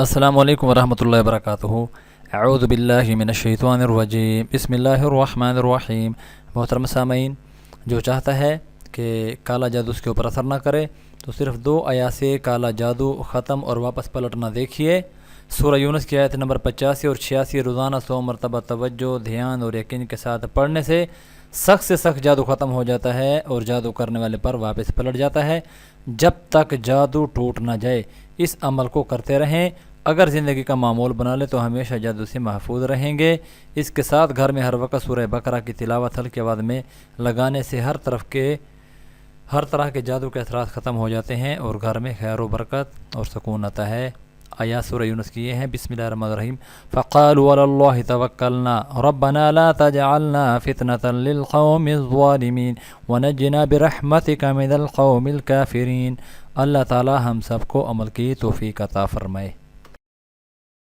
السلام علیکم ورحمۃ اللہ وبرکاتہ۔ اعوذ باللہ من الشیطان الرجیم، بسم اللہ الرحمن الرحیم۔ محترم سامعین، جو چاہتا ہے کہ کالا جادو اس کے اوپر اثر نہ کرے تو صرف 2 آیات سے کالا جادو ختم اور واپس پلٹنا دیکھیے۔ سورہ یونس کی آیت نمبر 85 اور 86 روزانہ 100 مرتبہ توجہ، دھیان اور یقین کے ساتھ پڑھنے سے سخت سے سخت جادو ختم ہو جاتا ہے اور جادو کرنے والے پر واپس پلٹ جاتا ہے جب تک جادو ٹوٹ نہ جائے۔ اس عمل کو کرتے رہیں، اگر زندگی کا معمول بنا لے تو ہمیشہ جادو سے محفوظ رہیں گے۔ اس کے ساتھ گھر میں ہر وقت سورہ بقرہ کی تلاوت ہلکی آواز میں لگانے سے ہر طرح کے جادو کے اثرات ختم ہو جاتے ہیں اور گھر میں خیر و برکت اور سکون آتا ہے۔ آیات سورہ یونس کی یہ ہیں، بسم اللہ الرحمن الرحیم۔ فقالوا علی اللہ توکلنا ربنا لا تجعلنا فتنة للقوم الظالمین ونجنا برحمتک من القوم الکافرین۔ اللہ تعالی ہم سب کو عمل کی توفیق عطا فرمائے۔